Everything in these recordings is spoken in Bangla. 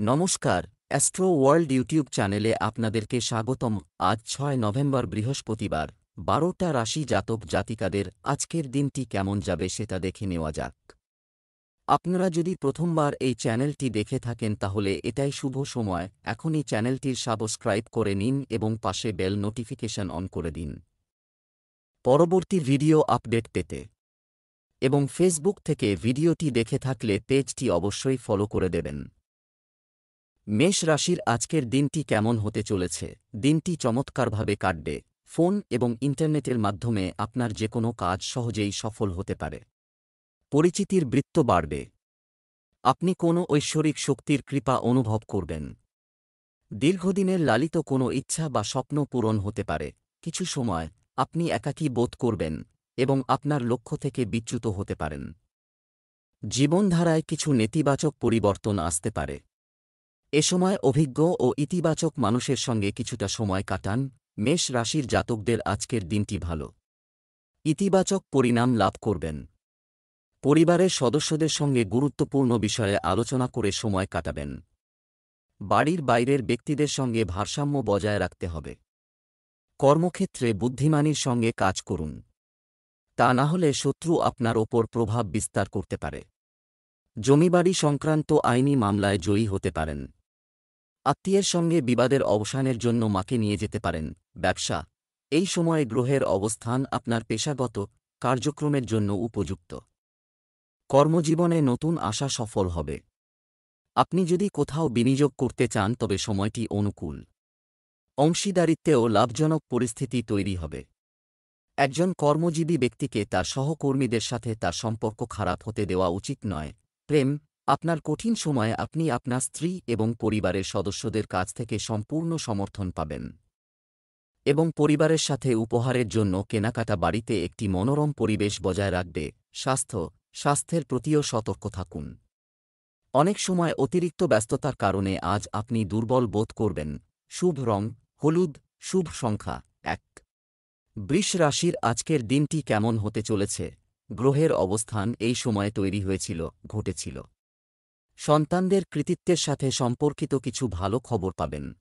নমস্কার, অ্যাস্ট্রো ওয়ার্ল্ড ইউটিউব চ্যানেলে আপনাদেরকে স্বাগতম। আজ ৬ নভেম্বর বৃহস্পতিবার, ১২টা রাশি জাতক জাতিকাদের আজকের দিনটি কেমন যাবে সেটা দেখে নেওয়া যাক। আপনারা যদি প্রথমবার এই চ্যানেলটি দেখে থাকেন তাহলে এটাই শুভ সময়, এখনই চ্যানেলটির সাবস্ক্রাইব করে নিন এবং পাশে বেল নোটিফিকেশন অন করে দিন পরবর্তী ভিডিও আপডেট পেতে। এবং ফেসবুক থেকে ভিডিওটি দেখে থাকলে পেজটি অবশ্যই ফলো করে দেবেন। মেষ রাশির আজকের দিনটি কেমন হতে চলেছে? দিনটি চমৎকারভাবে কাটবে। ফোন এবং ইন্টারনেটের মাধ্যমে আপনার যে কোনো কাজ সহজেই সফল হতে পারে। পরিচিতির বৃত্ত বাড়বে। আপনি কোনো ঐশ্বরিক শক্তির কৃপা অনুভব করবেন। দীর্ঘদিনের লালিত কোনো ইচ্ছা বা স্বপ্ন পূরণ হতে পারে। কিছু সময় আপনি একাকী বোধ করবেন এবং আপনার লক্ষ্য থেকে বিচ্যুত হতে পারেন। জীবনধারায় কিছু নেতিবাচক পরিবর্তন আসতে পারে। এ সময় অভিজ্ঞ ও ইতিবাচক মানুষের সঙ্গে কিছুটা সময় কাটান। মেষ রাশির জাতকদের আজকের দিনটি ভালো। ইতিবাচক পরিণাম লাভ করবেন। পরিবারের সদস্যদের সঙ্গে গুরুত্বপূর্ণ বিষয়ে আলোচনা করে সময় কাটাবেন। বাড়ির বাইরের ব্যক্তিদের সঙ্গে ভারসাম্য বজায় রাখতে হবে। কর্মক্ষেত্রে বুদ্ধিমানির সঙ্গে কাজ করুন। তা না হলে শত্রু আপনার ওপর প্রভাব বিস্তার করতে পারে। জমিবাড়ি সংক্রান্ত আইনি মামলায় জয়ী হতে পারেন। আত্মীয়ের সঙ্গে বিবাদের অবসানের জন্য মাকে নিয়ে যেতে পারেন। ব্যবসা, এই সময়ে গ্রহের অবস্থান আপনার পেশাগত কার্যক্রমের জন্য উপযুক্ত। কর্মজীবনে নতুন আশা সফল হবে। আপনি যদি কোথাও বিনিয়োগ করতে চান তবে সময়টি অনুকূল। অংশীদারিত্বেও লাভজনক পরিস্থিতি তৈরি হবে। একজন কর্মজীবী ব্যক্তিকে তার সহকর্মীদের সাথে তার সম্পর্ক খারাপ হতে দেওয়া উচিত নয়। প্রেম, আপনার কঠিন সময়ে আপনি আপনার স্ত্রী এবং পরিবারের সদস্যদের কাছ থেকে সম্পূর্ণ সমর্থন পাবেন এবং পরিবারের সাথে উপহারের জন্য কেনাকাটা বাড়িতে একটি মনোরম পরিবেশ বজায় রাখবে। স্বাস্থ্যের প্রতিও সতর্ক থাকুন। অনেক সময় অতিরিক্ত ব্যস্ততার কারণে আজ আপনি দুর্বল বোধ করবেন। শুভ রং হলুদ, শুভ সংখ্যা ১। বৃষ রাশির আজকের দিনটি কেমন হতে চলেছে? গ্রহের অবস্থান এই সময়ে তৈরি ঘটেছিল। সন্তানদের কৃতিত্বের সাথে সম্পর্কিত কিছু ভালো খবর পাবেন।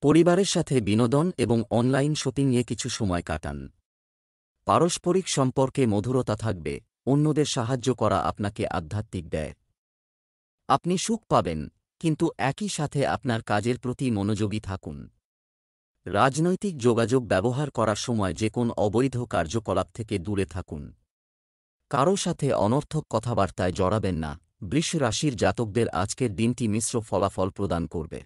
পরিবারের সাথে বিনোদন এবং অনলাইন শপিংয়ে কিছু সময় কাটান। পারস্পরিক সম্পর্কে মধুরতা থাকবে। অন্যদের সাহায্য করা আপনাকে আধ্যাত্মিক দেয়। আপনি সুখ পাবেন, কিন্তু একই সাথে আপনার কাজের প্রতি মনোযোগী থাকুন। রাজনৈতিক যোগাযোগ ব্যবহার করার সময় যে কোন অবৈধ কার্যকলাপ থেকে দূরে থাকুন। কারও সাথে অনর্থক কথাবার্তায় জড়াবেন না। বৃষ রাশির জাতকদের আজকের দিনটি মিশ্র ফলাফল প্রদান করবে।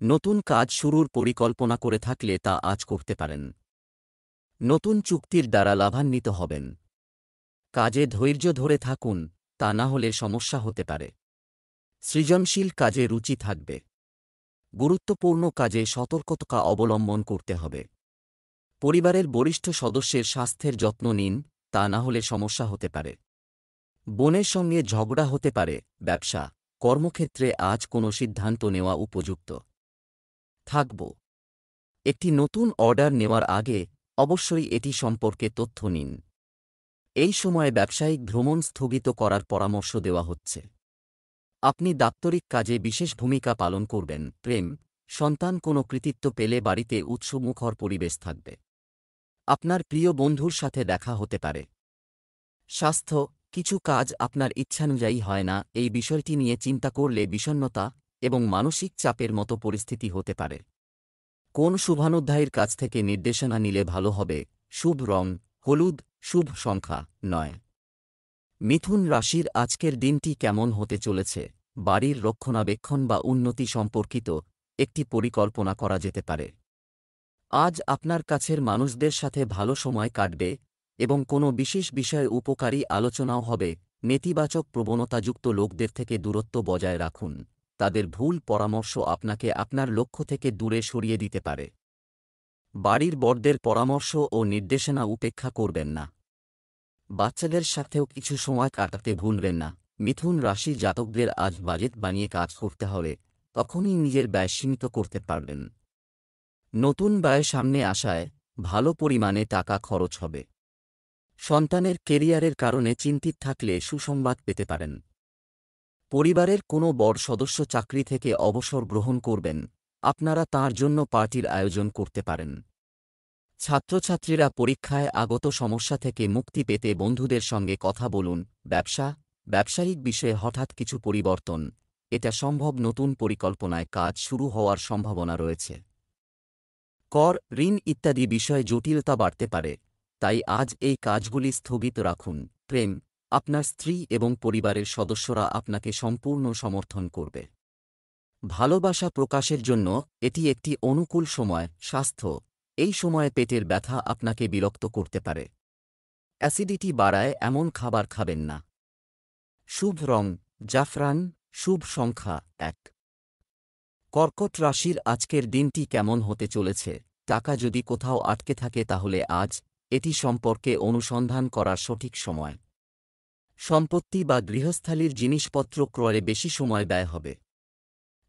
নতুন কাজ শুরুর পরিকল্পনা করে থাকলে তা আজ করতে পারেন। নতুন চুক্তির দ্বারা লাভান্বিত হবেন। কাজে ধৈর্য ধরে থাকুন, তা না হলে সমস্যা হতে পারে। সৃজনশীল কাজে রুচি থাকবে। গুরুত্বপূর্ণ কাজে সতর্কতা অবলম্বন করতে হবে। পরিবারের বরিষ্ঠ সদস্যের স্বাস্থ্যের যত্ন নিন, তা না হলে সমস্যা হতে পারে। বোনের সঙ্গে ঝগড়া হতে পারে। ব্যবসা, কর্মক্ষেত্রে আজ কোনো সিদ্ধান্ত নেওয়া উপযুক্ত থাকব। একটি নতুন অর্ডার নেওয়ার আগে অবশ্যই এটি সম্পর্কে তথ্য নিন। এই সময়ে ব্যবসায়িক ভ্রমণ স্থগিত করার পরামর্শ দেওয়া হচ্ছে। আপনি দাপ্তরিক কাজে বিশেষ ভূমিকা পালন করবেন। প্রেম, সন্তান কোনো কৃতিত্ব পেলে বাড়িতে উৎসবমুখর পরিবেশ থাকবে। আপনার প্রিয় বন্ধুর সাথে দেখা হতে পারে। স্বাস্থ্য, কিছু কাজ আপনার ইচ্ছানুযায়ী হয় না। এই বিষয়টি নিয়ে চিন্তা করলে বিষণ্ণতা এবং মানসিক চাপের মতো পরিস্থিতি হতে পারে। কোন শুভানুধ্যায়ীর কাছ থেকে নির্দেশনা নিলে ভালো হবে? শুভ রং হলুদ, শুভ সংখ্যা ৯। মিথুন রাশির আজকের দিনটি কেমন হতে চলেছে? বাড়ির রক্ষণাবেক্ষণ বা উন্নতি সম্পর্কিত একটি পরিকল্পনা করা যেতে পারে। আজ আপনার কাছের মানুষদের সাথে ভালো সময় কাটবে এবং কোনো বিশেষ বিষয়ে উপকারী আলোচনাও হবে। নেতিবাচক প্রবণতাযুক্ত লোকদের থেকে দূরত্ব বজায় রাখুন। তাদের ভুল পরামর্শ আপনাকে আপনার লক্ষ্য থেকে দূরে সরিয়ে দিতে পারে। বাড়ির বড়দের পরামর্শ ও নির্দেশনা উপেক্ষা করবেন না। বাচ্চাদের সাথেও কিছু সময় কাটাতে ভুলবেন না। মিথুন রাশির জাতকদের আজ বাজেট বানিয়ে কাজ করতে হলে তখনই নিজের ব্যয় সীমিত করতে পারবেন। নতুন ব্যয় সামনে আসায় ভালো পরিমাণে টাকা খরচ হবে। সন্তানের কেরিয়ারের কারণে চিন্তিত থাকলে সুসংবাদ পেতে পারেন। পরিবারের কোনো বড় সদস্য চাকরি থেকে অবসর গ্রহণ করবেন, আপনারা তাঁর জন্য পার্টির আয়োজন করতে পারেন। ছাত্রছাত্রীরা পরীক্ষায় আগত সমস্যা থেকে মুক্তি পেতে বন্ধুদের সঙ্গে কথা বলুন। ব্যবসায়িক বিষয়ে হঠাৎ কিছু পরিবর্তন, এটা সম্ভব। নতুন পরিকল্পনায় কাজ শুরু হওয়ার সম্ভাবনা রয়েছে। কর, ঋণ ইত্যাদি বিষয়ে জটিলতা বাড়তে পারে, তাই আজ এই কাজগুলি স্থগিত রাখুন। প্রেম, আপনার স্ত্রী এবং পরিবারের সদস্যরা আপনাকে সম্পূর্ণ সমর্থন করবে। ভালোবাসা প্রকাশের জন্য এটি একটি অনুকূল সময়। স্বাস্থ্য, এই সময়ে পেটের ব্যথা আপনাকে বিরক্ত করতে পারে। অ্যাসিডিটি বাড়ায় এমন খাবার খাবেন না। শুভ রং জাফরান, শুভ সংখ্যা 1। কর্কট রাশির আজকের দিনটি কেমন হতে চলেছে? টাকা যদি কোথাও আটকে থাকে তাহলে আজ এটি সম্পর্কে অনুসন্ধান করার সঠিক সময়। সম্পত্তি বা গৃহস্থালির জিনিসপত্র ক্রয়ে বেশি সময় ব্যয় হবে।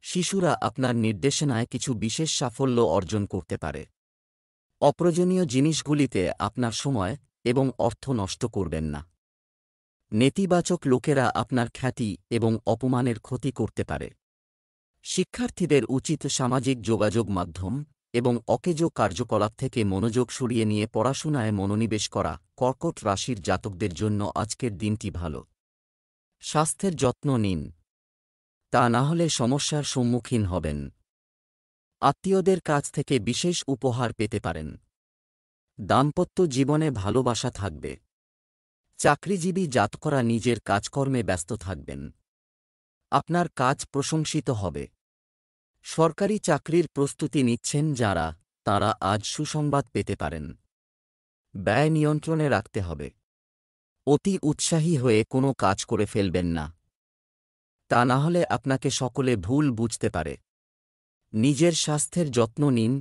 শিশুরা আপনার নির্দেশনায় কিছু বিশেষ সাফল্য অর্জন করতে পারে। অপ্রয়োজনীয় জিনিসগুলিতে আপনার সময় এবং অর্থ নষ্ট করবেন না। নেতিবাচক লোকেরা আপনার খ্যাতি এবং অপমানের ক্ষতি করতে পারে। শিক্ষার্থীদের উচিত সামাজিক যোগাযোগ মাধ্যম এবং অকেজ কার্যকলাপ থেকে মনোযোগ সরিয়ে নিয়ে পড়াশোনায় মনোনিবেশ করা। কর্কট রাশির জাতকদের জন্য আজকের দিনটি ভালো। স্বাস্থ্যের যত্ন নিন, তা না হলে সমস্যার সম্মুখীন হবেন। আত্মীয়দের কাছ থেকে বিশেষ উপহার পেতে পারেন। দাম্পত্য জীবনে ভালোবাসা থাকবে। চাকরিজীবী জাতকরা নিজের কাজকর্মে ব্যস্ত থাকবেন। আপনার কাজ প্রশংসিত হবে। সরকারি চাকরির প্রস্তুতি নিচ্ছেন যাঁরা, তাঁরা আজ সুসংবাদ পেতে পারেন। ব্যয় নিয়ন্ত্রণে রাখতে হবে। অতি উৎসাহী হয়ে কোনো কাজ করে ফেলবেন না, তা না হলে আপনাকে সকলে ভুল বুঝতে পারে। নিজের স্বাস্থ্যের যত্ন নিন।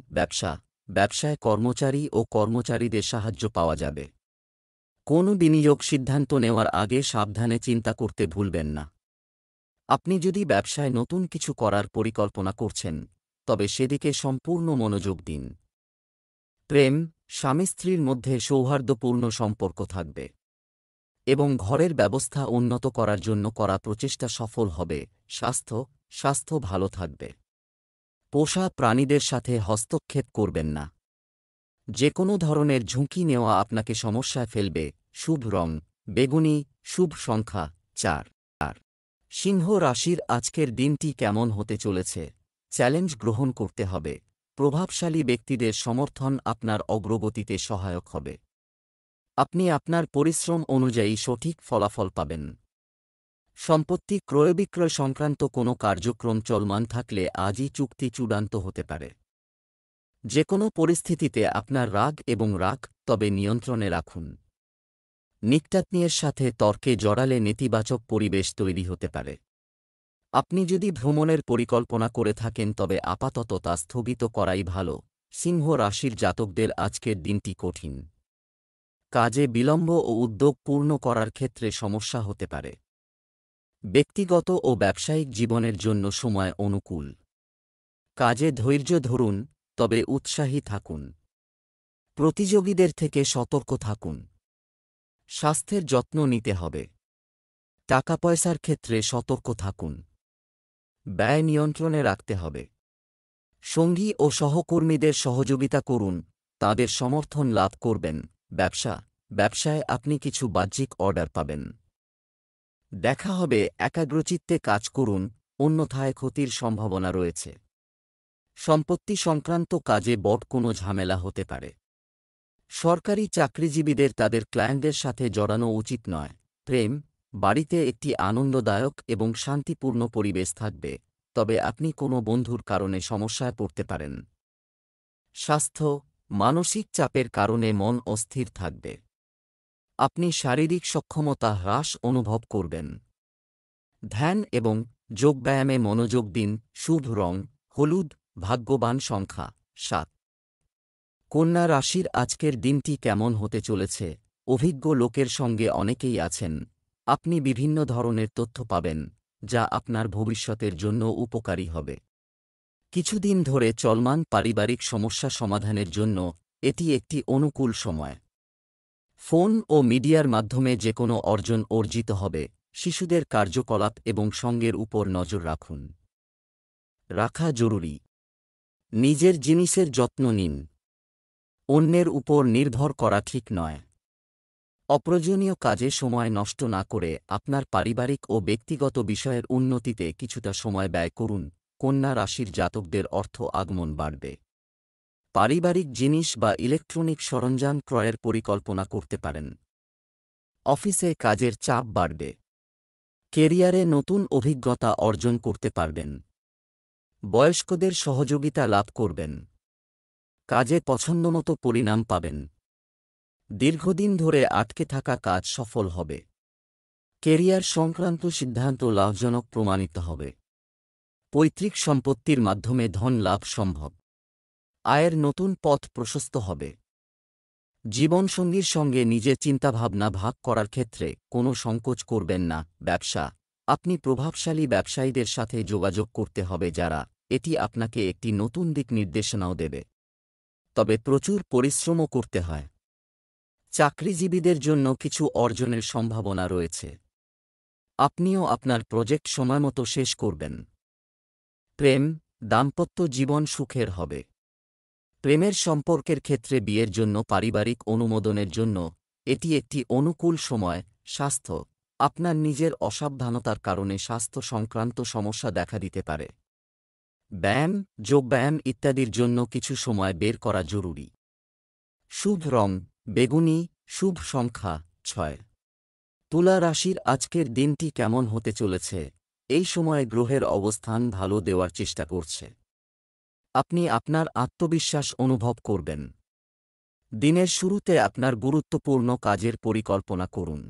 ব্যবসায় কর্মচারী ও কর্মচারীদের সাহায্য পাওয়া যাবে। কোনো বিনিয়োগ সিদ্ধান্ত নেওয়ার আগে সাবধানে চিন্তা করতে ভুলবেন না। আপনি যদি ব্যবসায় নতুন কিছু করার পরিকল্পনা করছেন, তবে সেদিকে সম্পূর্ণ মনোযোগ দিন। প্রেম, স্বামী স্ত্রীর মধ্যে সৌহার্দ্যপূর্ণ সম্পর্ক থাকবে এবং ঘরের ব্যবস্থা উন্নত করার জন্য করা প্রচেষ্টা সফল হবে। স্বাস্থ্য ভালো থাকবে। পোষা প্রাণীদের সাথে হস্তক্ষেপ করবেন না। যে কোনো ধরনের ঝুঁকি নেওয়া আপনাকে সমস্যায় ফেলবে। শুভ রং বেগুনি, শুভ সংখ্যা 4। সিংহ রাশির আজকের দিনটি কেমন হতে চলেছে? চ্যালেঞ্জ গ্রহণ করতে হবে। প্রভাবশালী ব্যক্তিদের সমর্থন আপনার অগ্রগতিতে সহায়ক হবে। আপনি আপনার পরিশ্রম অনুযায়ী সঠিক ফলাফল পাবেন। সম্পত্তি ক্রয়বিক্রয় সংক্রান্ত কোনো কার্যক্রম চলমান থাকলে আজই চুক্তি চূড়ান্ত হতে পারে। যে কোনো পরিস্থিতিতে আপনার রাগ, তবে নিয়ন্ত্রণে রাখুন। নিকটাত্মীয়ের সাথে তর্কে জড়ালে নেতিবাচক পরিবেশ তৈরি হতে পারে। আপনি যদি ভ্রমণের পরিকল্পনা করে থাকেন তবে আপাতত তা স্থগিত করাই ভালো। সিংহ রাশির জাতকদের আজকের দিনটি কঠিন। কাজে বিলম্ব ও উদ্যোগ পূর্ণ করার ক্ষেত্রে সমস্যা হতে পারে। ব্যক্তিগত ও ব্যবসায়িক জীবনের জন্য সময় অনুকূল। কাজে ধৈর্য ধরুন, তবে উৎসাহী থাকুন। প্রতিযোগীদের থেকে সতর্ক থাকুন। স্বাস্থ্যের যত্ন নিতে হবে। টাকা পয়সার ক্ষেত্রে সতর্ক থাকুন। ব্যয় নিয়ন্ত্রণে রাখতে হবে। সঙ্গী ও সহকর্মীদের সহযোগিতা করুন, তাদের সমর্থন লাভ করবেন। ব্যবসায় আপনি কিছু বাহ্যিক অর্ডার পাবেন। দেখা হবে, একাগ্রচিত্তে কাজ করুন, অন্যথায় ক্ষতির সম্ভাবনা রয়েছে। সম্পত্তি সংক্রান্ত কাজে বড় কোনো ঝামেলা হতে পারে। সরকারি চাকরিজীবীদের তাদের ক্লায়েন্টদের সাথে জড়ানো উচিত নয়। প্রেম, বাড়িতে একটি আনন্দদায়ক এবং শান্তিপূর্ণ পরিবেশ থাকবে, তবে আপনি কোনো বন্ধুর কারণে সমস্যায় পড়তে পারেন। স্বাস্থ্য, মানসিক চাপের কারণে মন অস্থির থাকবে। আপনি শারীরিক সক্ষমতা হ্রাস অনুভব করবেন। ধ্যান এবং যোগব্যায়ামে মনোযোগ দিন। শুভ রং হলুদ, ভাগ্যবান সংখ্যা 7। কন্যা রাশির আজকের দিনটি কেমন হতে চলেছে? অভিজ্ঞ লোকের সঙ্গে অনেকেই আছেন। আপনি বিভিন্ন ধরনের তথ্য পাবেন, যা আপনার ভবিষ্যতের জন্য উপকারী হবে। কিছুদিন ধরে চলমান পারিবারিক সমস্যা সমাধানের জন্য এটি একটি অনুকূল সময়। ফোন ও মিডিয়ার মাধ্যমে যে কোনো অর্জন অর্জিত হবে। শিশুদের কার্যকলাপ এবং সঙ্গের উপর নজর রাখা জরুরি। নিজের জিনিসের যত্ন নিন। অন্যের উপর নির্ভর করা ঠিক নয়। অপ্রয়োজনীয় কাজে সময় নষ্ট না করে আপনার পারিবারিক ও ব্যক্তিগত বিষয়ের উন্নতিতে কিছুটা সময় ব্যয় করুন। কন্যা রাশির জাতকদের অর্থ আগমন বাড়বে। পারিবারিক জিনিস বা ইলেকট্রনিক সরঞ্জাম ক্রয়ের পরিকল্পনা করতে পারেন। অফিসে কাজের চাপ বাড়বে। কেরিয়ারে নতুন অভিজ্ঞতা অর্জন করতে পারবেন। বয়স্কদের সহযোগিতা লাভ করবেন। কাজে পছন্দমতো পরিণাম পাবেন। দীর্ঘদিন ধরে আটকে থাকা কাজ সফল হবে। কেরিয়ার সংক্রান্ত সিদ্ধান্ত লাভজনক প্রমাণিত হবে। পৈতৃক সম্পত্তির মাধ্যমে ধন লাভ সম্ভব। আয়ের নতুন পথ প্রশস্ত হবে। জীবনসঙ্গীর সঙ্গে নিজের চিন্তাভাবনা ভাগ করার ক্ষেত্রে কোনো সংকোচ করবেন না। ব্যবসা, আপনি প্রভাবশালী ব্যবসায়ীদের সাথে যোগাযোগ করতে হবে যারা এটি আপনাকে একটি নতুন দিক নির্দেশনাও দেবে। তবে প্রচুর পরিশ্রমও করতে হয়। চাকরিজীবীদের জন্য কিছু অর্জনের সম্ভাবনা রয়েছে। আপনিও আপনার প্রজেক্ট সময়মতো শেষ করবেন। প্রেম, দাম্পত্য জীবন সুখের হবে। প্রেমের সম্পর্কের ক্ষেত্রে বিয়ের জন্য পারিবারিক অনুমোদনের জন্য এটি একটি অনুকূল সময়। স্বাস্থ্য, আপনার নিজের অসাবধানতার কারণে স্বাস্থ্য সংক্রান্ত সমস্যা দেখা দিতে পারে। ব্যায়াম, যোগব্যায়াম ইত্যাদির জন্য কিছু সময় বের করা জরুরি। শুভ রং বেগুনি, শুভ সংখ্যা 6। তুলা রাশির আজকের দিনটি কেমন হতে চলেছে? এই সময়ে গ্রহের অবস্থান ভালো দেওয়ার চেষ্টা করছে। আপনি আপনার আত্মবিশ্বাস অনুভব করবেন। দিনের শুরুতে আপনার গুরুত্বপূর্ণ কাজের পরিকল্পনা করুন।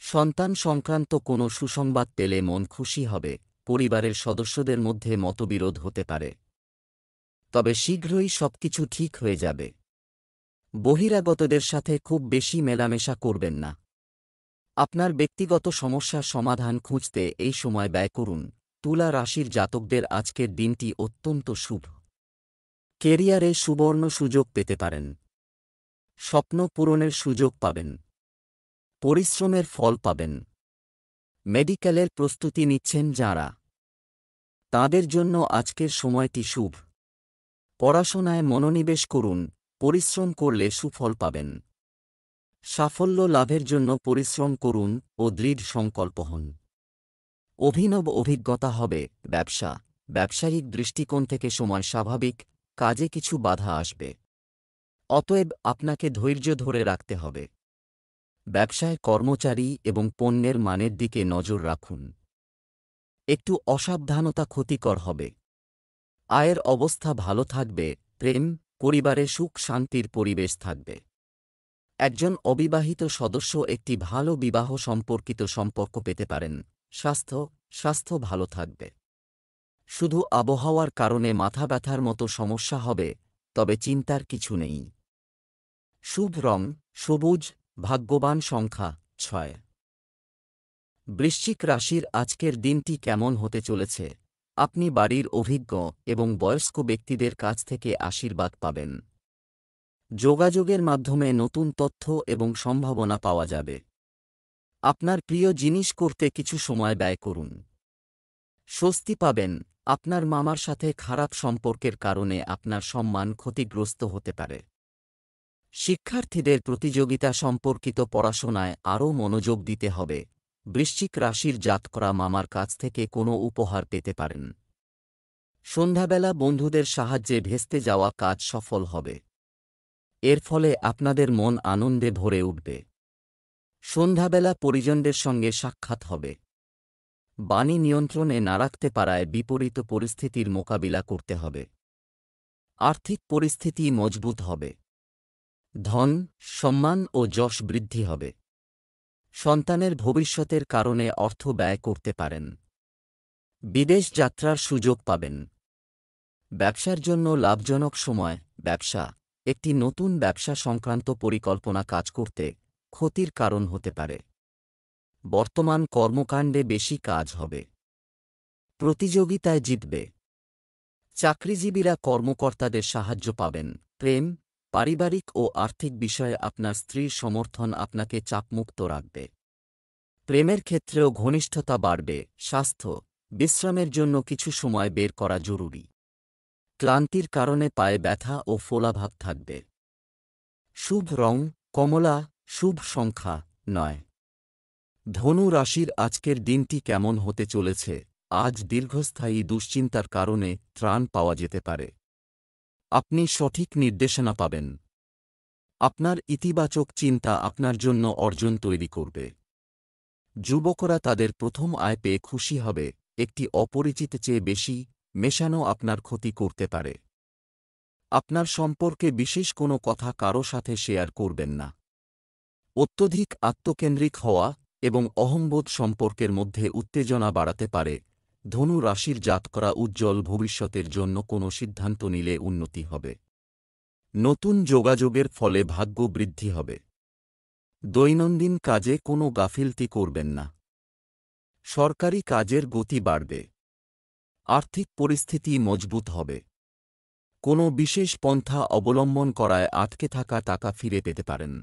সন্তান সংক্রান্ত কোনো সুসংবাদ পেলে মন খুশি হবে। পরিবারের সদস্যদের মধ্যে মতবিরোধ হতে পারে, তবে শীঘ্রই সবকিছু ঠিক হয়ে যাবে। বহিরাগতদের সাথে খুব বেশি মেলামেশা করবেন না। আপনার ব্যক্তিগত সমস্যার সমাধান খুঁজতে এই সময় ব্যয় করুন। তুলা রাশির জাতকদের আজকের দিনটি অত্যন্ত শুভ। কেরিয়ারে সুবর্ণ সুযোগ পেতে পারেন। স্বপ্ন পূরণের সুযোগ পাবেন। পরিশ্রমের ফল পাবেন। মেডিকেলের প্রস্তুতি নিচ্ছেন যাঁরা, তাঁদের জন্য আজকের সময়টি শুভ। পড়াশোনায় মনোনিবেশ করুন। পরিশ্রম করলে সুফল পাবেন। সাফল্য লাভের জন্য পরিশ্রম করুন ও দৃঢ় সংকল্প হন। অভিনব অভিজ্ঞতা হবে। ব্যবসা, ব্যবসায়িক দৃষ্টিকোণ থেকে সময় স্বাভাবিক। কাজে কিছু বাধা আসবে, অতএব আপনাকে ধৈর্য ধরে রাখতে হবে। ব্যবসায় কর্মচারী এবং পণ্যের মানের দিকে নজর রাখুন। একটু অসাবধানতা ক্ষতিকর হবে। আয়ের অবস্থা ভালো থাকবে। প্রেম, পরিবারে সুখ শান্তির পরিবেশ থাকবে। একজন অবিবাহিত সদস্য একটি ভালো বিবাহ সম্পর্কিত সম্পর্ক পেতে পারেন। স্বাস্থ্য ভালো থাকবে। শুধু আবহাওয়ার কারণে মাথা ব্যথার মতো সমস্যা হবে, তবে চিন্তার কিছু নেই। শুভ রং সবুজ, ভাগ্যবান সংখ্যা 6। বৃশ্চিক রাশির আজকের দিনটি কেমন হতে চলেছে? আপনি বাড়ির অভিজ্ঞ এবং বয়স্ক ব্যক্তিদের কাছ থেকে আশীর্বাদ পাবেন। যোগাযোগের মাধ্যমে নতুন তথ্য এবং সম্ভাবনা পাওয়া যাবে। আপনার প্রিয় জিনিস করতে কিছু সময় ব্যয় করুন। স্বস্তি পাবেন। আপনার মামার সাথে খারাপ সম্পর্কের কারণে আপনার সম্মান ক্ষতিগ্রস্ত হতে পারে। শিক্ষার্থীদের প্রতিযোগিতা সম্পর্কিত পড়াশোনায় আরও মনোযোগ দিতে হবে। বৃশ্চিক রাশির জাতকরা মামার কাছ থেকে কোনো উপহার পেতে পারেন। সন্ধ্যাবেলা বন্ধুদের সাহায্যে ভেস্তে যাওয়া কাজ সফল হবে। এর ফলে আপনাদের মন আনন্দে ভরে উঠবে। সন্ধ্যাবেলা পরিজনদের সঙ্গে সাক্ষাৎ হবে। বাণী নিয়ন্ত্রণে না রাখতে পারায় বিপরীত পরিস্থিতির মোকাবিলা করতে হবে। আর্থিক পরিস্থিতি মজবুত হবে। ধন, সম্মান ও যশ বৃদ্ধি হবে। সন্তানের ভবিষ্যতের কারণে অর্থ ব্যয় করতে পারেন। বিদেশ যাত্রার সুযোগ পাবেন। ব্যবসার জন্য লাভজনক সময়। ব্যবসা, একটি নতুন ব্যবসা সংক্রান্ত পরিকল্পনা কাজ করতে ক্ষতির কারণ হতে পারে। বর্তমান কর্মকাণ্ডে বেশি কাজ হবে। প্রতিযোগিতায় জিতবে। চাকরিজীবীরা কর্মকর্তাদের সাহায্য পাবেন। প্রেম, পারিবারিক ও আর্থিক বিষয়ে আপনার স্ত্রীর সমর্থন আপনাকে চাপমুক্ত রাখবে। প্রেমের ক্ষেত্রেও ঘনিষ্ঠতা বাড়বে। স্বাস্থ্য, বিশ্রামের জন্য কিছু সময় বের করা জরুরি। ক্লান্তির কারণে পায়ে ব্যথা ও ফোলাভাব থাকবে। শুভ রং কমলা, শুভ সংখ্যা ৯। ধনু রাশির আজকের দিনটি কেমন হতে চলেছে? আজ দীর্ঘস্থায়ী দুশ্চিন্তার কারণে ত্রাণ পাওয়া যেতে পারে। আপনি সঠিক নির্দেশনা পাবেন। আপনার ইতিবাচক চিন্তা আপনার জন্য অর্জন তৈরি করবে। যুবকরা তাদের প্রথম আয় পেয়ে খুশি হবে। একটি অপরিচিত চেয়ে বেশি মেশানো আপনার ক্ষতি করতে পারে। আপনার সম্পর্কে বিশেষ কোনো কথা কারো সাথে শেয়ার করবেন না। অত্যধিক আত্মকেন্দ্রিক হওয়া এবং অহংবোধ সম্পর্কের মধ্যে উত্তেজনা বাড়াতে পারে। ধনু রাশির জাতকরা উজ্জ্বল ভবিষ্যতের জন্য কোনো সিদ্ধান্ত নিলে উন্নতি হবে। নতুন যোগাযোগের ফলে ভাগ্য বৃদ্ধি হবে। দৈনন্দিন কাজে কোনো গাফিলতি করবেন না। সরকারি কাজের গতি বাড়বে। আর্থিক পরিস্থিতি মজবুত হবে। কোনো বিশেষ পন্থা অবলম্বন করায় আটকে থাকা টাকা ফিরে পেতে পারেন।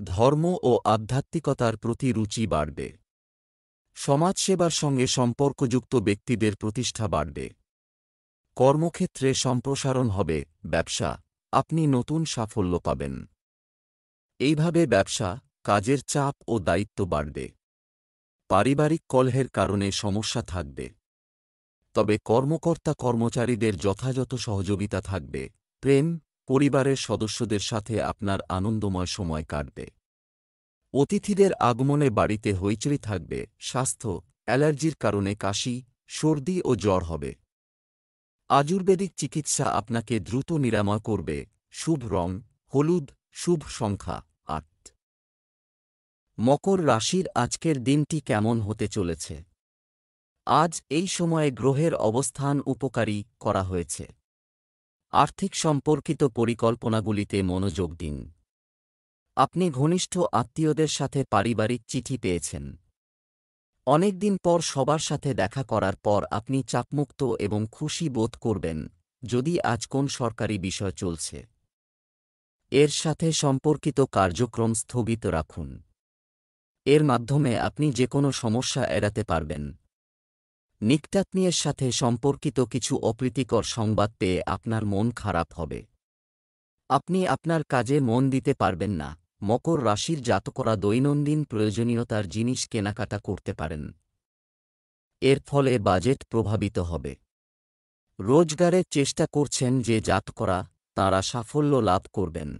ধর্ম ও আধ্যাত্মিকতার প্রতি রুচি বাড়বে। সমাজসেবার সঙ্গে সম্পর্কযুক্ত ব্যক্তিদের প্রতিষ্ঠা বাড়বে। কর্মক্ষেত্রে সম্প্রসারণ হবে। ব্যবসা, আপনি নতুন সাফল্য পাবেন। এইভাবে ব্যবসা, কাজের চাপ ও দায়িত্ব বাড়বে। পারিবারিক কলহের কারণে সমস্যা থাকবে। তবে কর্মকর্তা কর্মচারীদের যথাযথ সহযোগিতা থাকবে। প্রেম, পরিবারের সদস্যদের সাথে আপনার আনন্দময় সময় কাটবে। অতিথিদের আগমনে বাড়িতে হইচই থাকবে। স্বাস্থ্য, অ্যালার্জির কারণে কাশি, সর্দি ও জ্বর হবে। আয়ুর্বেদিক চিকিৎসা আপনাকে দ্রুত নিরাময় করবে। শুভ রং হলুদ, শুভ সংখ্যা ৮। মকর রাশির আজকের দিনটি কেমন হতে চলেছে? আজ এই সময়ে গ্রহের অবস্থান উপকারী করা হয়েছে। আর্থিক সম্পর্কিত পরিকল্পনাগুলিতে মনোযোগ দিন। আপনি ঘনিষ্ঠ আত্মীয়দের সাথে পারিবারিক চিঠি পেয়েছেন। অনেকদিন পর সবার সাথে দেখা করার পর আপনি চাপমুক্ত এবং খুশি বোধ করবেন। যদি আজ কোন সরকারি বিষয় চলছে, এর সাথে সম্পর্কিত কার্যক্রম স্থগিত রাখুন। এর মাধ্যমে আপনি যে কোনো সমস্যা এড়াতে পারবেন। নিকটাত্মীয়ের সাথে সম্পর্কিত কিছু অপ্রীতিকর সংবাদ পেয়ে আপনার মন খারাপ হবে। আপনি আপনার কাজে মন দিতে পারবেন না। মকর রাশির জাতকরা দৈনন্দিন প্রয়োজনীয়তার জিনিস কেনাকাটা করতে পারেন। এর ফলে বাজেট প্রভাবিত হবে। রোজগারের চেষ্টা করছেন যে জাতকরা, তাঁরা সাফল্য লাভ করবেন।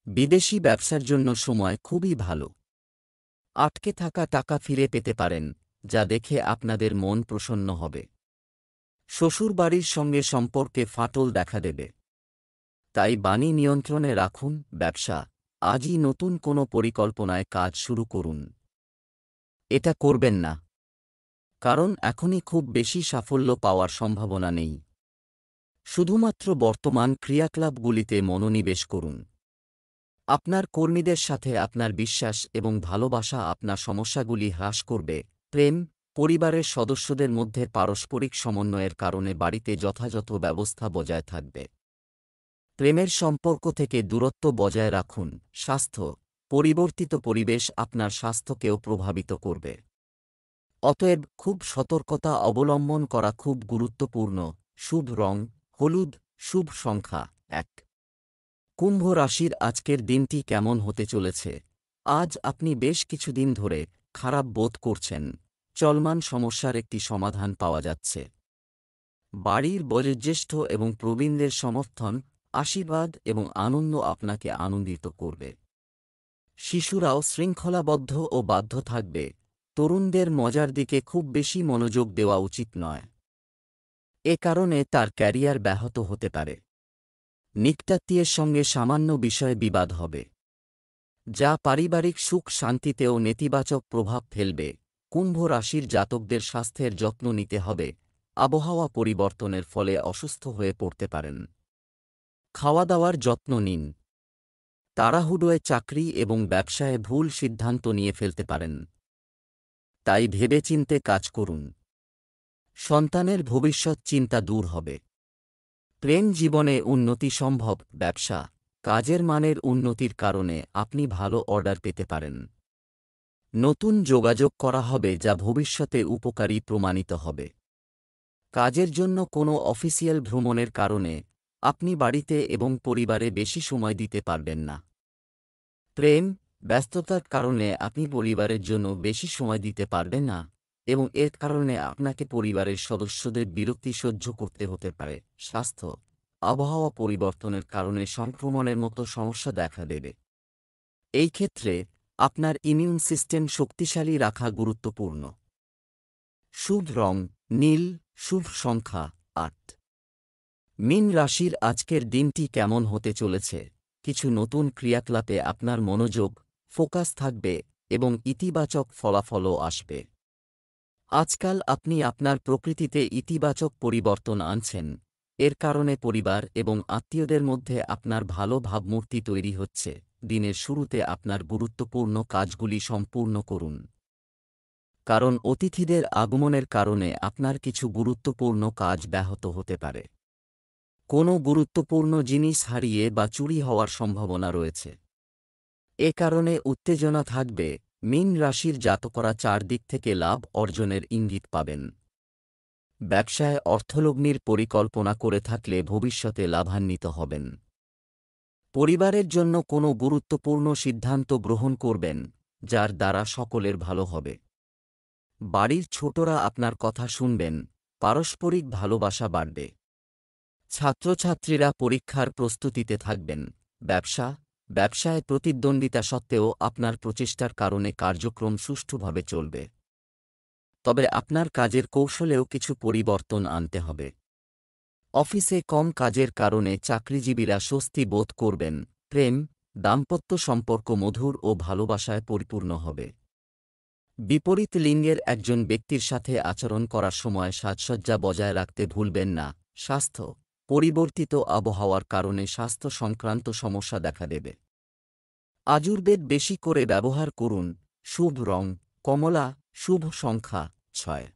বিদেশি ব্যবসার জন্য সময় খুবই ভালো। আটকে থাকা টাকা ফিরে পেতে পারেন, যা দেখে আপনাদের মন প্রসন্ন হবে। শ্বশুরবাড়ির সঙ্গে সম্পর্কে ফাটল দেখা দেবে। তাই বাণী নিয়ন্ত্রণে রাখুন। ব্যবসা, আজই নতুন কোনো পরিকল্পনায় কাজ শুরু করুন। এটা করবেন না, কারণ এখনই খুব বেশি সাফল্য পাওয়ার সম্ভাবনা নেই। শুধুমাত্র বর্তমান ক্রিয়াকলাপগুলিতে মনোনিবেশ করুন। আপনার কর্মীদের সাথে আপনার বিশ্বাস এবং ভালোবাসা আপনার সমস্যাগুলি হ্রাস করবে। প্রেম, পরিবারের সদস্যদের মধ্যে পারস্পরিক সমন্বয়ের কারণে বাড়িতে যথাযথ ব্যবস্থা বজায় থাকবে। প্রেমের সম্পর্ক থেকে দূরত্ব বজায় রাখুন। স্বাস্থ্য, পরিবর্তিত পরিবেশ আপনার স্বাস্থ্যকেও প্রভাবিত করবে। অতএব খুব সতর্কতা অবলম্বন করা খুব গুরুত্বপূর্ণ। শুভ রং হলুদ, শুভ সংখ্যা ১। কুম্ভ রাশির আজকের দিনটি কেমন হতে চলেছে? আজ আপনি বেশ কিছুদিন ধরে খারাপ বোধ করছেন। চলমান সমস্যার একটি সমাধান পাওয়া যাচ্ছে। বাড়ির বয়োজ্যেষ্ঠ এবং প্রবীণদের সমর্থন, আশীর্বাদ এবং আনন্দ আপনাকে আনন্দিত করবে। শিশুরাও শৃঙ্খলাবদ্ধ ও বাধ্য থাকবে। তরুণদের মজার দিকে খুব বেশি মনোযোগ দেওয়া উচিত নয়। এ কারণে তার ক্যারিয়ার ব্যাহত হতে পারে। নিকটাত্মীয়ের সঙ্গে সামান্য বিষয়ে বিবাদ হবে, যা পারিবারিক সুখ শান্তিতেও নেতিবাচক প্রভাব ফেলবে। কুম্ভ রাশির জাতকদের স্বাস্থ্যের যত্ন নিতে হবে। আবহাওয়া পরিবর্তনের ফলে অসুস্থ হয়ে পড়তে পারেন। খাওয়া দাওয়ার যত্ন নিন। তাড়াহুড়োয় চাকরি এবং ব্যবসায় ভুল সিদ্ধান্ত নিয়ে ফেলতে পারেন। তাই ভেবেচিন্তে কাজ করুন। সন্তানের ভবিষ্যৎ চিন্তা দূর হবে। প্রেম জীবনে উন্নতি সম্ভব। ব্যবসা, কাজের মানের উন্নতির কারণে আপনি ভালো অর্ডার পেতে পারেন। নতুন যোগাযোগ করা হবে যা ভবিষ্যতে উপকারী প্রমাণিত হবে। কাজের জন্য কোনো অফিসিয়াল ভ্রমণের কারণে আপনি বাড়িতে এবং পরিবারে বেশি সময় দিতে পারবেন না। প্রেম, ব্যস্ততার কারণে আপনি পরিবারের জন্য বেশি সময় দিতে পারবেন না এবং এর কারণে আপনাকে পরিবারের সদস্যদের বিরক্তি সহ্য করতে হতে পারে। স্বাস্থ্য, আবহাওয়া পরিবর্তনের কারণে সংক্রমণের মতো সমস্যা দেখা দেবে। এই ক্ষেত্রে আপনার ইমিউন সিস্টেম শক্তিশালী রাখা গুরুত্বপূর্ণ। শুভ রং নীল, শুভ সংখ্যা ৮। মীন রাশির আজকের দিনটি কেমন হতে চলেছে? কিছু নতুন ক্রিয়াকলাপে আপনার মনোযোগ, ফোকাস থাকবে এবং ইতিবাচক ফলাফলও আসবে। আজকাল আপনি আপনার প্রকৃতিতে ইতিবাচক পরিবর্তন আনছেন, এর কারণে পরিবার এবং আত্মীয়দের মধ্যে আপনার ভালো ভাবমূর্তি তৈরি হচ্ছে। দিনের শুরুতে আপনার গুরুত্বপূর্ণ কাজগুলি সম্পূর্ণ করুন, কারণ অতিথিদের আগমনের কারণে আপনার কিছু গুরুত্বপূর্ণ কাজ ব্যাহত হতে পারে। কোনো গুরুত্বপূর্ণ জিনিস হারিয়ে বা চুরি হওয়ার সম্ভাবনা রয়েছে। এ কারণে উত্তেজনা থাকবে। মীন রাশির জাতকরা চারদিক থেকে লাভ অর্জনের ইঙ্গিত পাবেন। ব্যবসায় অর্থলগ্নির পরিকল্পনা করে থাকলে ভবিষ্যতে লাভান্বিত হবেন। পরিবারের জন্য কোনো গুরুত্বপূর্ণ সিদ্ধান্ত গ্রহণ করবেন, যার দ্বারা সকলের ভালো হবে। বাড়ির ছোটরা আপনার কথা শুনবেন, পারস্পরিক ভালোবাসা বাড়বে। ছাত্রছাত্রীরা পরীক্ষার প্রস্তুতিতে থাকবেন। ব্যবসায় প্রতিদ্বন্দ্বিতা সত্ত্বেও আপনার প্রচেষ্টার কারণে কার্যক্রম সুষ্ঠুভাবে চলবে। তবে আপনার কাজের কৌশলেও কিছু পরিবর্তন আনতে হবে। অফিসে কম কাজের কারণে চাকরিজীবীরা স্বস্তি বোধ করবেন। প্রেম, দাম্পত্য সম্পর্ক মধুর ও ভালোবাসায় পরিপূর্ণ হবে। বিপরীত লিঙ্গের একজন ব্যক্তির সাথে আচরণ করার সময় সাজসজ্জা বজায় রাখতে ভুলবেন না। স্বাস্থ্য, পরিবর্তিত আবহাওয়ার কারণে স্বাস্থ্য সংক্রান্ত সমস্যা দেখা দেবে। আয়ুর্বেদ বেশি করে ব্যবহার করুন। শুভ রং কমলা, শুভ সংখ্যা ৬।